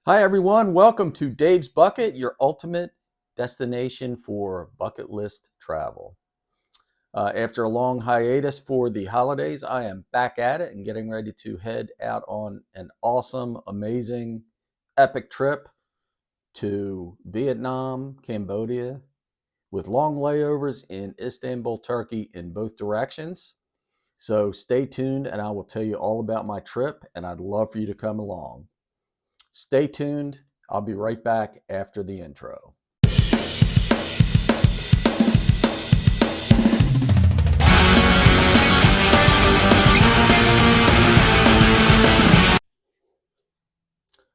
Hi, everyone. Welcome to Dave's Bucket, your ultimate destination for bucket list travel. After a long hiatus for the holidays, I am back at it and getting ready to head out on an awesome, amazing, epic trip to Vietnam, Cambodia, with long layovers in Istanbul, Turkey in both directions. So stay tuned and I will tell you all about my trip, and I'd love for you to come along. Stay tuned. I'll be right back after the intro.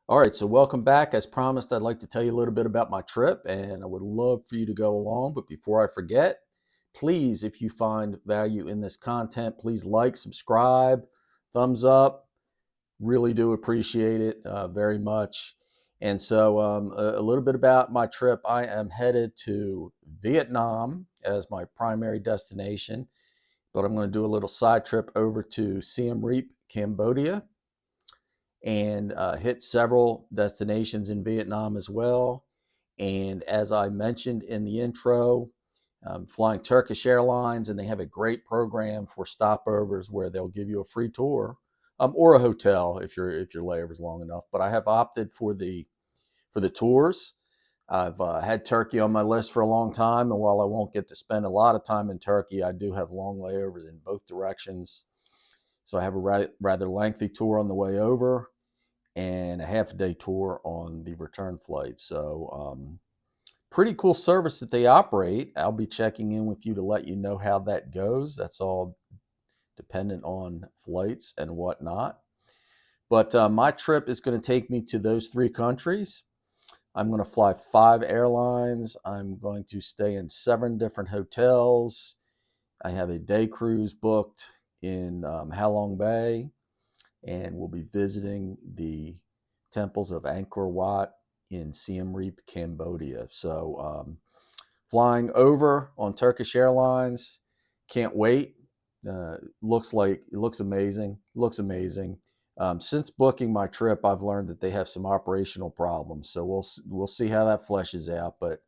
All right, so welcome back. As promised, I'd like to tell you a little bit about my trip, and I would love for you to go along. But before I forget, please, if you find value in this content, please like, subscribe, thumbs up. Really do appreciate it very much. And so a little bit about my trip. I am headed to Vietnam as my primary destination, but I'm going to do a little side trip over to Siem Reap, Cambodia, and hit several destinations in Vietnam as well. And as I mentioned in the intro, I'm flying Turkish Airlines, and they have a great program for stopovers where they'll give you a free tour, or a hotel if your layover is long enough. But I have opted for the tours. I've had Turkey on my list for a long time, and while I won't get to spend a lot of time in Turkey, I do have long layovers in both directions. So I have a rather lengthy tour on the way over and a half a day tour on the return flight. So pretty cool service that they operate. I'll be checking in with you to let you know how that goes. That's all dependent on flights and whatnot. But my trip is going to take me to those three countries. I'm going to fly 5 airlines. I'm going to stay in 7 different hotels. I have a day cruise booked in Halong Bay, and we'll be visiting the temples of Angkor Wat in Siem Reap, Cambodia. So flying over on Turkish Airlines, can't wait. Looks amazing. Looks amazing. Since booking my trip, I've learned that they have some operational problems. So we'll see how that fleshes out. But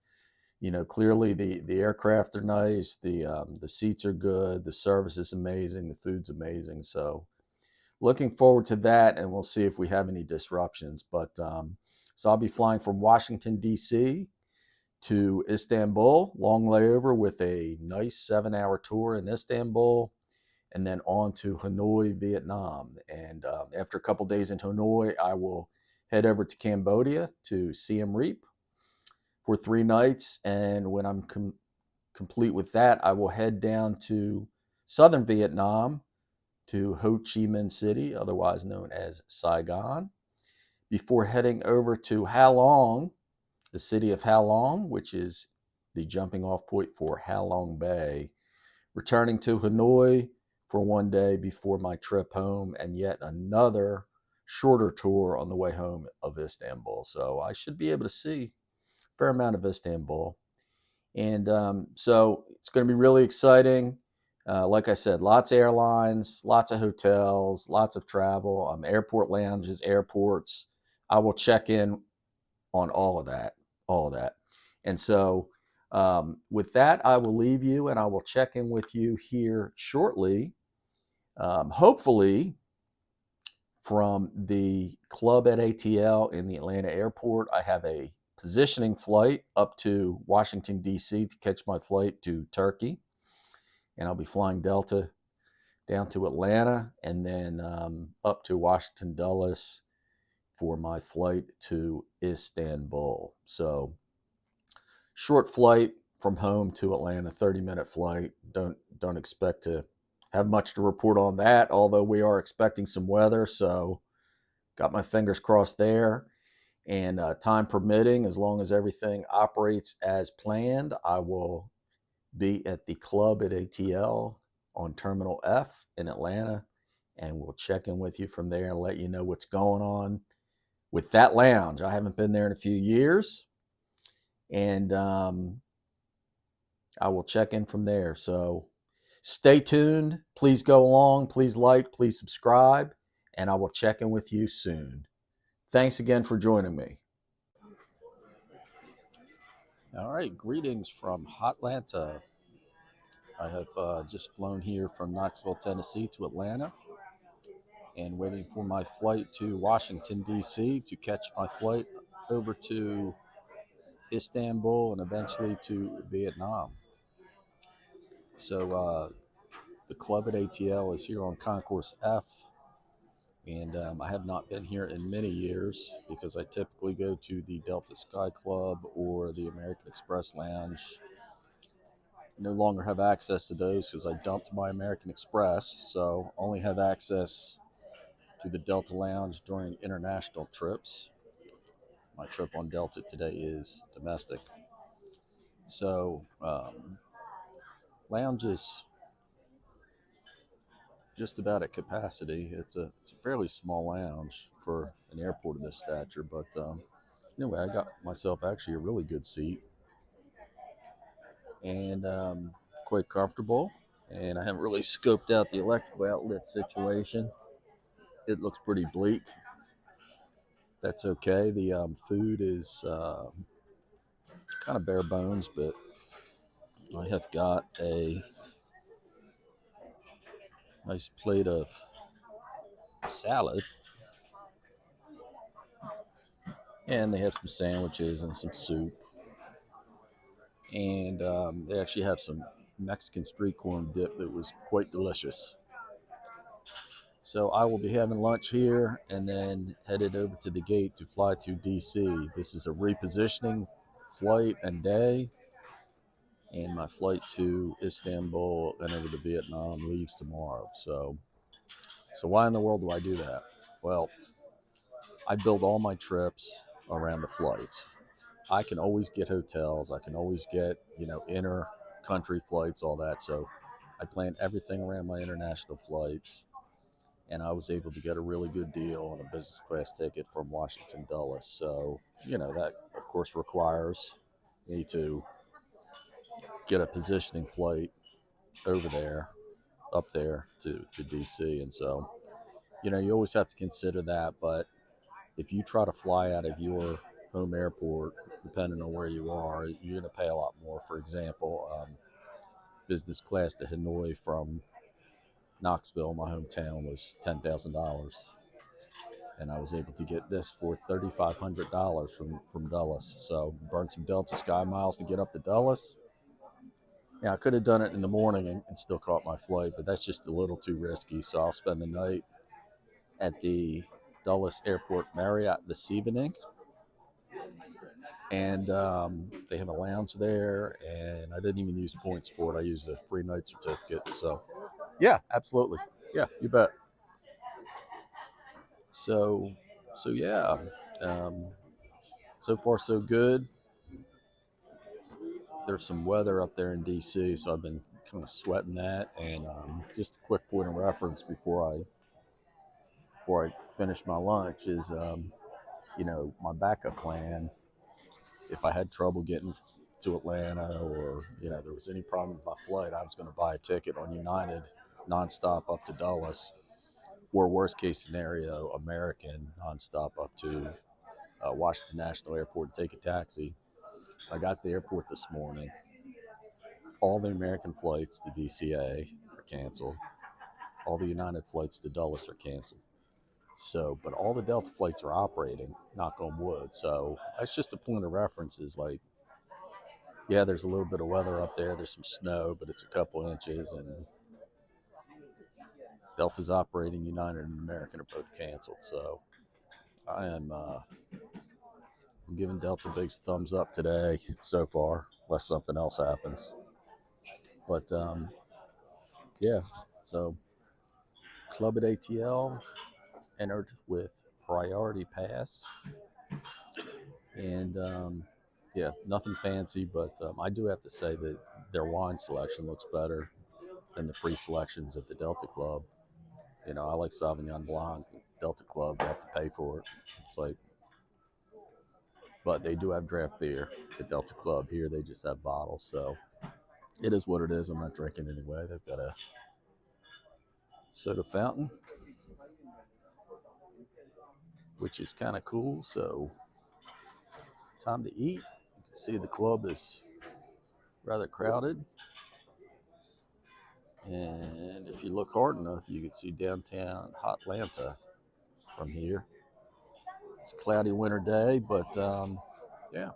clearly the aircraft are nice. The seats are good. The service is amazing. The food's amazing. So looking forward to that, and we'll see if we have any disruptions. But so I'll be flying from Washington, D.C. to Istanbul, long layover with a nice 7-hour tour in Istanbul, and then on to Hanoi, Vietnam. And after a couple days in Hanoi, I will head over to Cambodia to Siem Reap for 3 nights. And when I'm complete with that, I will head down to southern Vietnam to Ho Chi Minh City, otherwise known as Saigon, before heading over to Halong, the city of Halong, which is the jumping off point for Halong Bay, returning to Hanoi for 1 day before my trip home, and yet another shorter tour on the way home of Istanbul. So I should be able to see a fair amount of Istanbul. And so it's going to be really exciting. Like I said, lots of airlines, lots of hotels, lots of travel, airport lounges, airports. I will check in on all of that. And so with that, I will leave you, and I will check in with you here shortly, hopefully from the club at ATL in the Atlanta airport. I have a positioning flight up to Washington, D.C. to catch my flight to Turkey. And I'll be flying Delta down to Atlanta, and then up to Washington Dulles for my flight to Istanbul. So short flight from home to Atlanta, 30-minute flight. Don't expect to have much to report on that, although we are expecting some weather. So got my fingers crossed there. And time permitting, as long as everything operates as planned, I will be at the club at ATL on Terminal F in Atlanta, and we'll check in with you from there and let you know what's going on with that lounge. I haven't been there in a few years, and I will check in from there. So stay tuned. Please go along. Please like, please subscribe, and I will check in with you soon. Thanks again for joining me. All right, greetings from Hotlanta. I have just flown here from Knoxville, Tennessee to Atlanta and waiting for my flight to Washington, D.C. to catch my flight over to Istanbul and eventually to Vietnam. So the club at ATL is here on Concourse F, and I have not been here in many years because I typically go to the Delta Sky Club or the American Express Lounge. No longer have access to those because I dumped my American Express, so only have access to the Delta Lounge during international trips. My trip on Delta today is domestic. So, lounge is just about at capacity. It's a fairly small lounge for an airport of this stature, but anyway, I got myself actually a really good seat and quite comfortable. And I haven't really scoped out the electrical outlet situation. It looks pretty bleak. That's okay. The food is kind of bare bones, but I have got a nice plate of salad, and they have some sandwiches and some soup, and they actually have some Mexican street corn dip that was quite delicious. So I will be having lunch here and then headed over to the gate to fly to DC. This is a repositioning flight and day, and my flight to Istanbul and over to Vietnam leaves tomorrow. So why in the world do I do that? Well, I build all my trips around the flights. I can always get hotels. I can always get, inner country flights, all that. So I plan everything around my international flights. And I was able to get a really good deal on a business class ticket from Washington Dulles. So, that of course requires me to get a positioning flight over there, up there to DC. And so, you always have to consider that. But if you try to fly out of your home airport, depending on where you are, you're going to pay a lot more. For example, business class to Hanoi from Knoxville, my hometown, was $10,000, and I was able to get this for $3,500 from Dulles. So burned some Delta Sky miles to get up to Dulles. Yeah, I could have done it in the morning and still caught my flight, but that's just a little too risky. So I'll spend the night at the Dulles Airport Marriott this evening, and they have a lounge there, and I didn't even use points for it. I used a free night certificate. So yeah, absolutely. Yeah, you bet. So yeah, um, so far so good. There's some weather up there in DC, so I've been kind of sweating that. And just a quick point of reference before I finish my lunch is, my backup plan. If I had trouble getting to Atlanta, or there was any problem with my flight, I was going to buy a ticket on United nonstop up to Dulles, or worst case scenario, American nonstop up to Washington National Airport and take a taxi. I got to the airport this morning. All the American flights to DCA are canceled. All the United flights to Dulles are canceled. So, but all the Delta flights are operating, knock on wood. So that's just a point of reference, is like, yeah, there's a little bit of weather up there. There's some snow, but it's a couple inches, and Delta's operating, United and American are both canceled. So I'm giving Delta big thumbs up today so far, unless something else happens. But yeah, so Club at ATL entered with priority pass, and yeah, nothing fancy, but I do have to say that their wine selection looks better than the free selections at the Delta Club. I like Sauvignon Blanc. Delta Club, you have to pay for it. It's like, but they do have draft beer. The Delta Club here, they just have bottles. So it is what it is. I'm not drinking anyway. They've got a soda fountain. which is kind of cool. So time to eat. You can see the club is rather crowded. And if you look hard enough, you can see downtown Atlanta from here. It's a cloudy winter day, but yeah.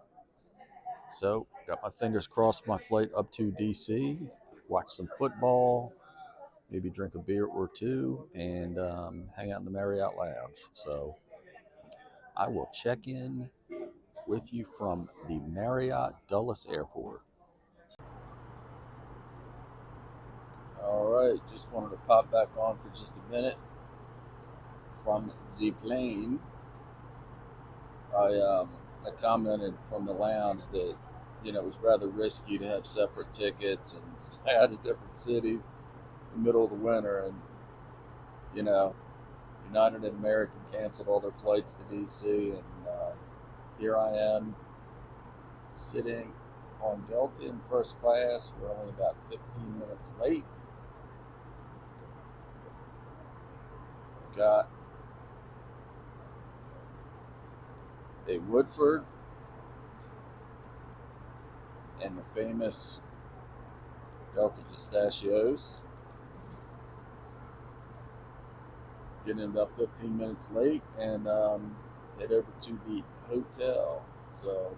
So got my fingers crossed my flight up to DC, watch some football, maybe drink a beer or two, and hang out in the Marriott Lounge. So I will check in with you from the Marriott Dulles Airport. All right, just wanted to pop back on for just a minute from the plane. I commented from the lounge that it was rather risky to have separate tickets and fly out of different cities in the middle of the winter, and United and American canceled all their flights to DC, and here I am sitting on Delta in first class. We're only about 15 minutes late. I've got a Woodford and the famous Delta pistachios. Getting about 15 minutes late, and head over to the hotel. So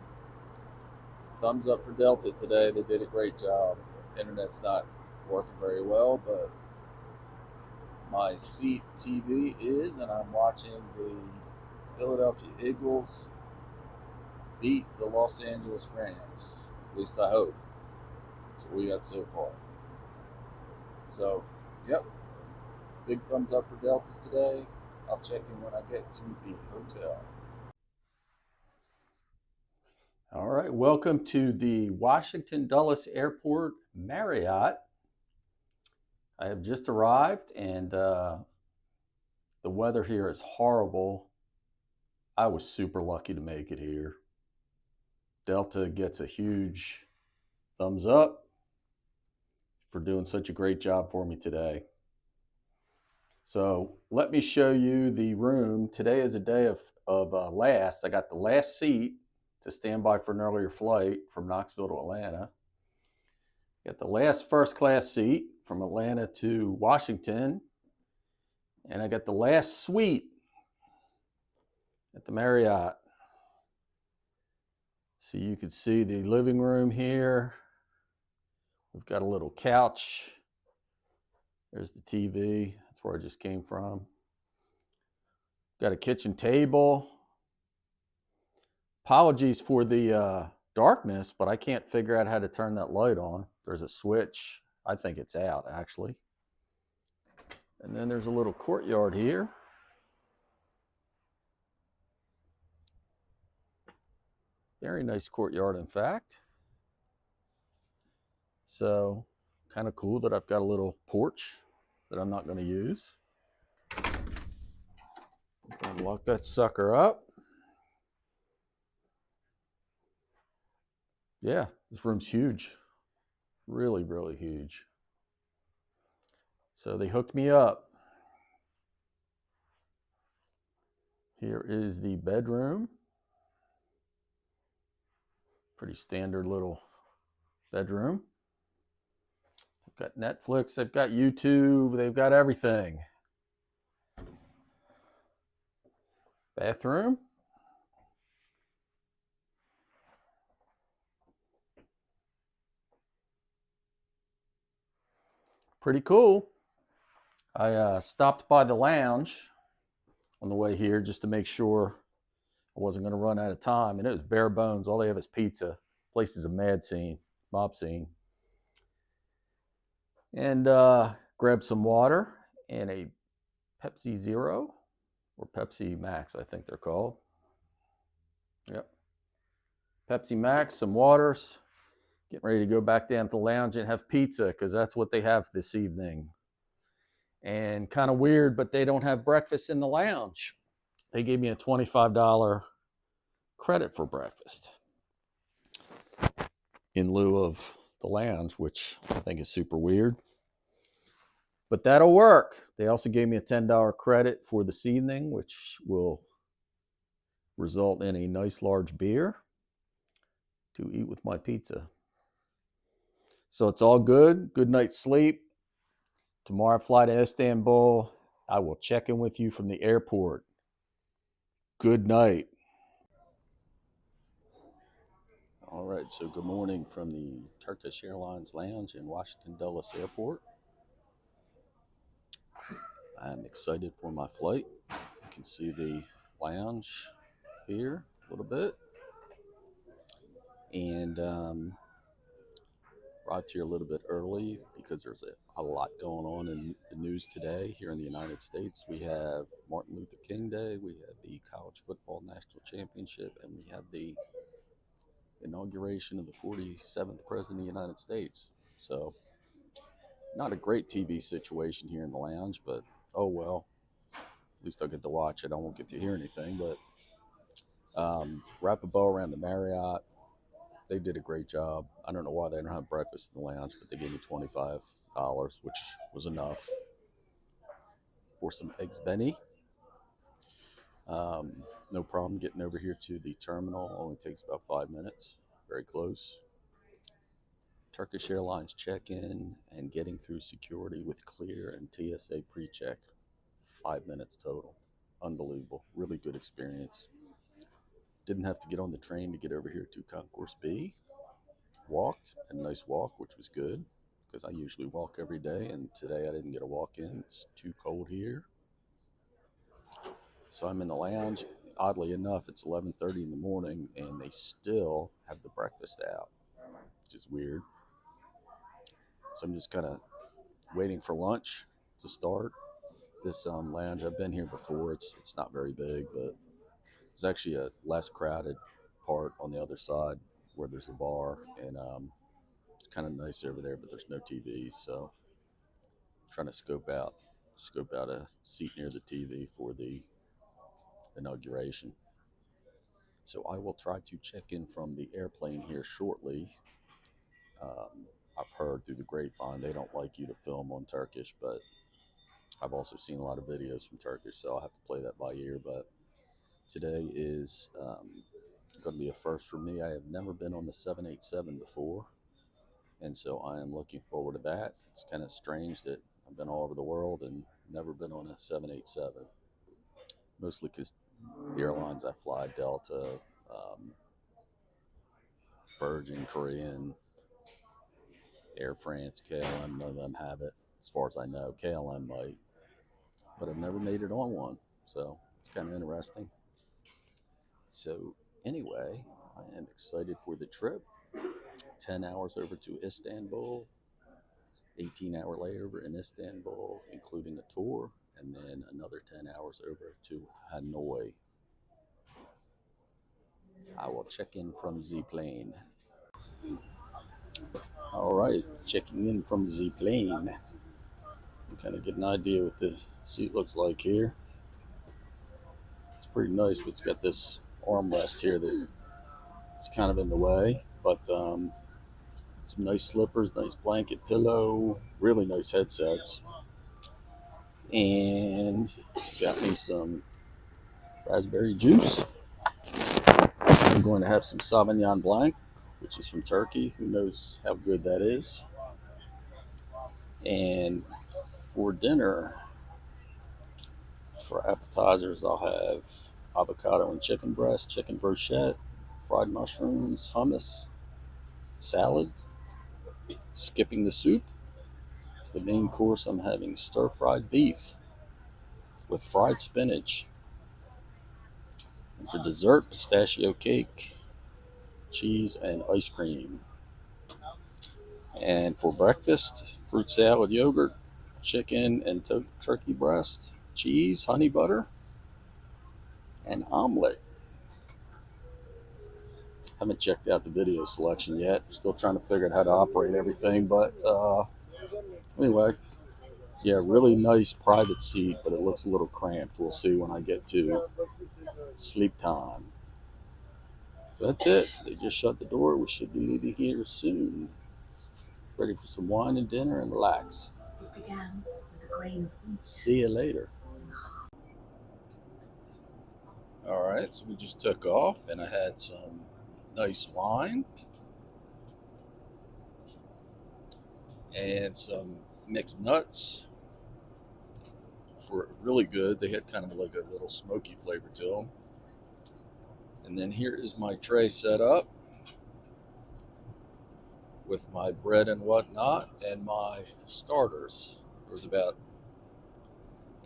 thumbs up for Delta today. They did a great job. Internet's not working very well, but my seat TV is, and I'm watching the Philadelphia Eagles beat the Los Angeles Rams. At least I hope. That's what we got so far. So, yep. Big thumbs up for Delta today. I'll check in when I get to the hotel. All right, welcome to the Washington Dulles Airport Marriott. I have just arrived, and the weather here is horrible. I was super lucky to make it here. Delta gets a huge thumbs up for doing such a great job for me today. So let me show you the room. Today is a day of last. I got the last seat to stand by for an earlier flight from Knoxville to Atlanta. Got the last first class seat from Atlanta to Washington. And I got the last suite at the Marriott. So you can see the living room here. We've got a little couch. There's the TV. That's where I just came from. Got a kitchen table. Apologies for the darkness, but I can't figure out how to turn that light on. There's a switch. I think it's out, actually. And then there's a little courtyard here. Very nice courtyard, in fact. So, kind of cool that I've got a little porch that I'm not going to use. I'm gonna lock that sucker up. Yeah, this room's huge. Really, really huge. So they hooked me up. Here is the bedroom. Pretty standard little bedroom. They've got Netflix, they've got YouTube, they've got everything. Bathroom. Pretty cool. I stopped by the lounge on the way here just to make sure I wasn't going to run out of time. And it was bare bones. All they have is pizza. The place is a mad scene, mob scene. And grabbed some water and a Pepsi Zero or Pepsi Max, I think they're called. Yep. Pepsi Max, some waters. Getting ready to go back down to the lounge and have pizza because that's what they have this evening. And kind of weird, but they don't have breakfast in the lounge. They gave me a $25 credit for breakfast in lieu of the lounge, which I think is super weird. But that'll work. They also gave me a $10 credit for this evening, which will result in a nice large beer to eat with my pizza. So it's all good. Good night's sleep. Tomorrow I fly to Istanbul. I will check in with you from the airport. Good night. All right, so good morning from the Turkish Airlines Lounge in Washington Dulles Airport. I'm excited for my flight. You can see the lounge here a little bit. And arrived here a little bit early because there's a lot going on in the news today here in the United States. We have Martin Luther King Day, we have the College Football National Championship, and we have the inauguration of the 47th President of the United States. So not a great TV situation here in the lounge, but oh well. At least I'll get to watch it. I won't get to hear anything, but wrap a bow around the Marriott. They did a great job. I don't know why they don't have breakfast in the lounge, but they gave me $25, which was enough for some eggs Benny. No problem getting over here to the terminal. Only takes about 5 minutes. Very close. Turkish Airlines check-in and getting through security with clear and TSA pre-check. 5 minutes total. Unbelievable. Really good experience. Didn't have to get on the train to get over here to Concourse B. Walked, a nice walk, which was good because I usually walk every day, and today I didn't get a walk in. It's too cold here. So I'm in the lounge. Oddly enough, it's 11:30 in the morning, and they still have the breakfast out, which is weird. So I'm just kind of waiting for lunch to start. This lounge, I've been here before. It's not very big, but there's actually a less crowded part on the other side where there's a bar, and it's kind of nice over there, but there's no TVs, so I'm trying to scope out a seat near the TV for the inauguration. So I will try to check in from the airplane here shortly. I've heard through the grapevine they don't like you to film on Turkish, but I've also seen a lot of videos from Turkish, so I'll have to play that by ear. But today is going to be a first for me. I have never been on the 787 before, and so I am looking forward to that. It's kind of strange that I've been all over the world and never been on a 787, mostly because the airlines I fly, Delta, Virgin, Korean, Air France, KLM, none of them have it. As far as I know, KLM might, but I've never made it on one, so it's kind of interesting. So anyway, I am excited for the trip. 10 hours over to Istanbul, 18-hour layover in Istanbul, including a tour, and then another 10 hours over to Hanoi. I will check in from the plane. All right, checking in from the plane. Kind of get an idea what the seat looks like here. It's pretty nice, but it's got this armrest here that is kind of in the way, but some nice slippers, nice blanket pillow, really nice headsets, and got me some raspberry juice. I'm going to have some Sauvignon Blanc, which is from Turkey. Who knows how good that is. And for dinner, for appetizers, I'll have avocado and chicken breast, chicken brochette, fried mushrooms, hummus, salad, skipping the soup. For the main course, I'm having stir-fried beef with fried spinach. And for dessert, pistachio cake, cheese, and ice cream. And for breakfast, fruit salad, yogurt, chicken and turkey breast, cheese, honey butter, and omelet. Haven't checked out the video selection yet. Still trying to figure out how to operate everything. But anyway, yeah, really nice private seat, but it looks a little cramped. We'll see when I get to sleep time. So that's it. They just shut the door. We should be leaving here soon. Ready for some wine and dinner and relax. It began with a grain of wheat. See you later. All right. right, so we just took off, and I had some nice wine and some mixed nuts. Were really good. They had kind of like a little smoky flavor to them. And then here is my tray set up with my bread and whatnot and my starters. There was about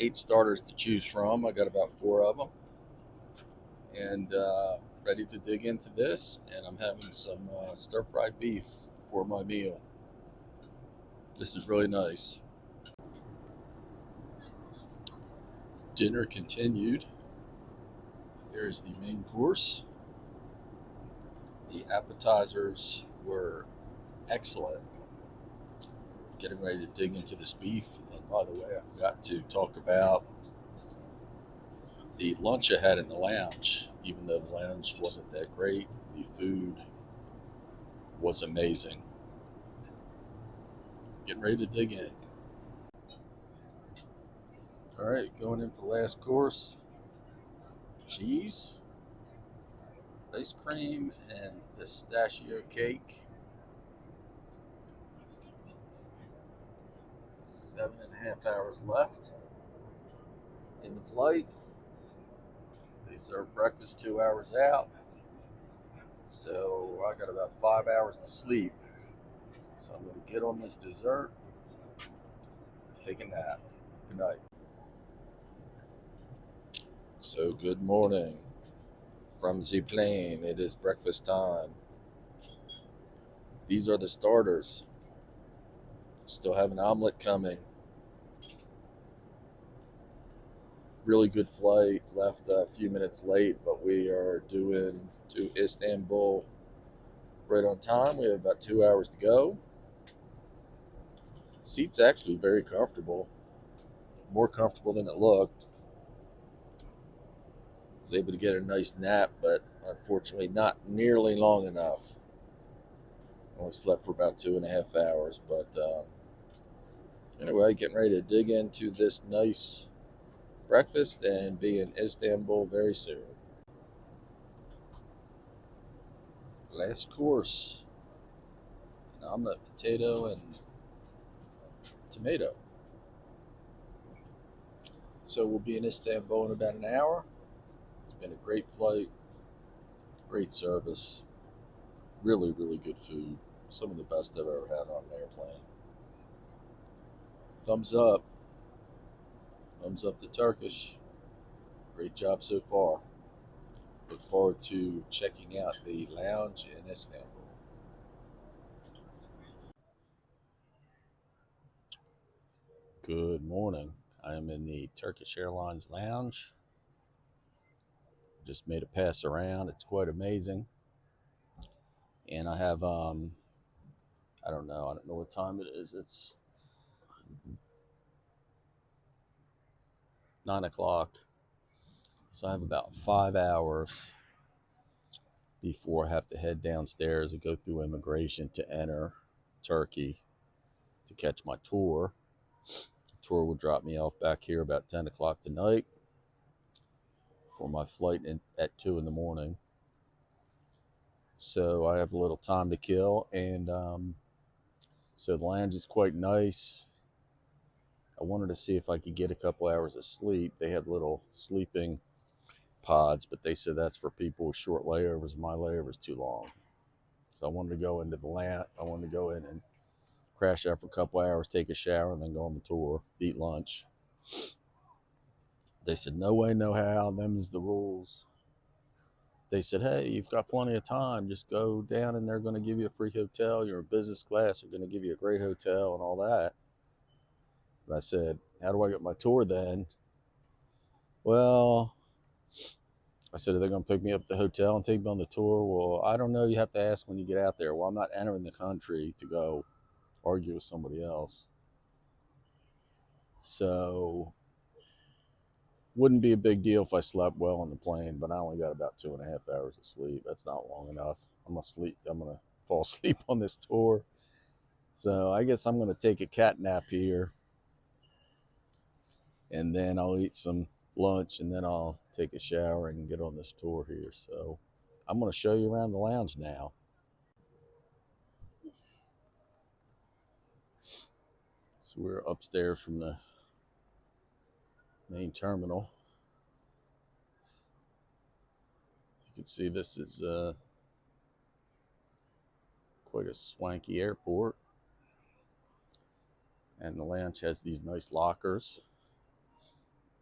8 starters to choose from. I got about 4 of them, and ready to dig into this. And I'm having some stir-fried beef for my meal. This is really nice. Dinner continued. Here's the main course. The appetizers were excellent. Getting ready to dig into this beef. And by the way, I forgot to talk about the lunch I had in the lounge. Even though the lounge wasn't that great, the food was amazing. Getting ready to dig in. All right, going in for the last course. Cheese, ice cream, and pistachio cake. 7.5 hours left in the flight. They serve breakfast 2 hours out. So I got about 5 hours to sleep. So I'm going to get on this dessert, take a nap. Good night. So good morning from the plane. It is breakfast time. These are the starters. Still have an omelet coming. Really good flight. Left a few minutes late, but we are doing to Istanbul right on time. We have about 2 hours to go. Seat's actually very comfortable. More comfortable than it looked. Was able to get a nice nap, but unfortunately not nearly long enough. Only slept for about 2.5 hours, but anyway, getting ready to dig into this nice breakfast and be in Istanbul very soon. Last course, an omelet, potato, and tomato. So we'll be in Istanbul in about an hour. It's been a great flight, great service, really, really good food. Some of the best I've ever had on an airplane. Thumbs up. Thumbs up to Turkish. Great job so far. Look forward to checking out the lounge in Istanbul. Good morning. I am in the Turkish Airlines Lounge. Just made a pass around. It's quite amazing. And I have I don't know. I don't know what time it is. It's 9 o'clock. So I have about 5 hours before I have to head downstairs and go through immigration to enter Turkey to catch my tour. The tour will drop me off back here about 10 o'clock tonight for my flight at 2 in the morning. So I have a little time to kill, and so the lounge is quite nice. I wanted to see if I could get a couple hours of sleep. They had little sleeping pods, but they said that's for people with short layovers. My layover is too long. So I wanted to go into the lounge. I wanted to go in and crash out for a couple hours, take a shower, and then go on the tour, eat lunch. They said, no way, no how. Them's the rules. They said, hey, you've got plenty of time. Just go down and they're going to give you a free hotel. You're in business class. They're going to give you a great hotel and all that. And I said, how do I get my tour then? Well, I said, are they going to pick me up at the hotel and take me on the tour? Well, I don't know. You have to ask when you get out there. Well, I'm not entering the country to go argue with somebody else. So wouldn't be a big deal if I slept well on the plane, but I only got about 2.5 hours of sleep. That's not long enough. I'm gonna fall asleep on this tour. So I guess I'm gonna take a cat nap here, and then I'll eat some lunch, and then I'll take a shower and get on this tour here. So I'm going to show you around the lounge now. So we're upstairs from the main terminal. You can see this is quite a swanky airport. And the lounge has these nice lockers.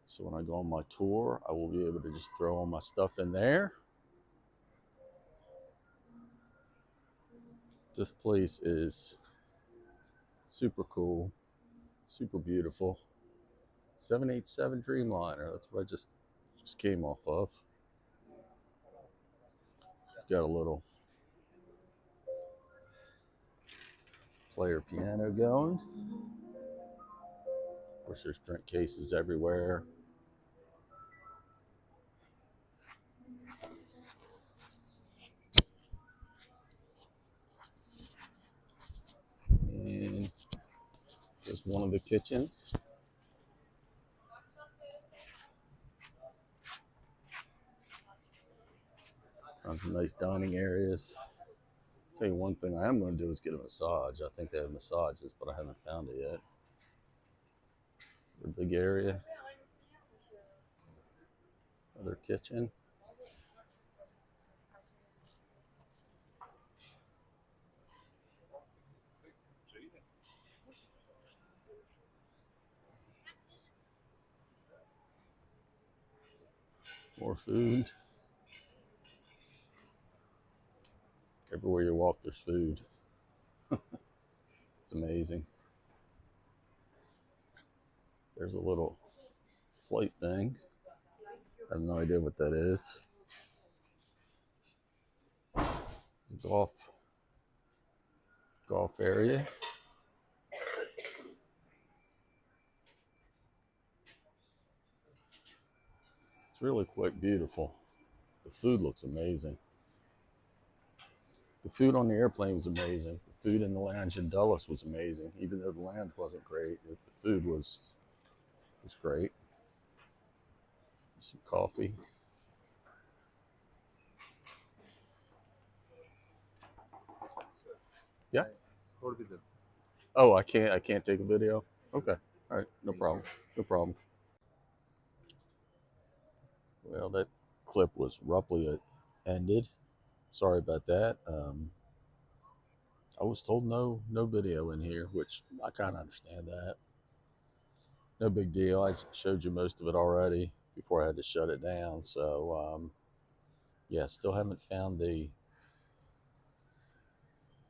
So when I go on my tour, I will be able to just throw all my stuff in there. This place is super cool, super beautiful. 787 Dreamliner, that's what I just came off of. Got a little player piano going. Of course, there's drink cases everywhere. And there's one of the kitchens. Tons of nice dining areas. Tell you one thing I am going to do is get a massage. I think they have massages, but I haven't found it yet. A big area. Another kitchen. More food. Everywhere you walk, there's food. It's amazing. There's a little flight thing. I have no idea what that is. Golf area. It's really quite beautiful. The food looks amazing. The food on the airplane was amazing. The food in the lounge in Dulles was amazing. Even though the lounge wasn't great, the food was great. Some coffee. Yeah. Oh, I can't take a video. Okay. All right. No problem. No problem. Well, that clip was roughly ended. Sorry about that. I was told no video in here, which I kind of understand that. No big deal. I showed you most of it already before I had to shut it down. So yeah, still haven't found the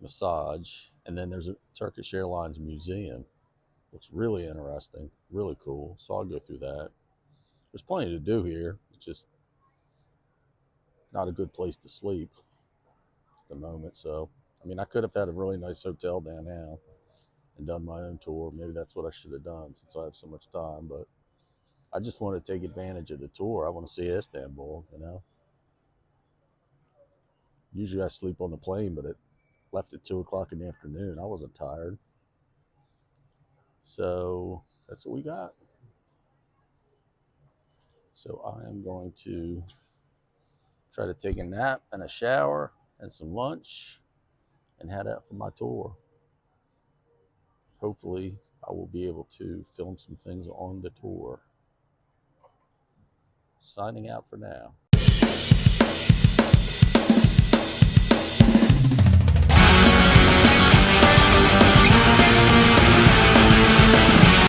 massage. And then there's a Turkish Airlines museum. Looks really interesting, really cool. So I'll go through that. There's plenty to do here. It's just not a good place to sleep at the moment. So, I mean, I could have had a really nice hotel down now and done my own tour. Maybe that's what I should have done since I have so much time. But I just want to take advantage of the tour. I want to see Istanbul, you know. Usually I sleep on the plane, but it left at 2 o'clock in the afternoon. I wasn't tired. So that's what we got. So I am going to try to take a nap and a shower and some lunch and head out for my tour. Hopefully, I will be able to film some things on the tour. Signing out for now.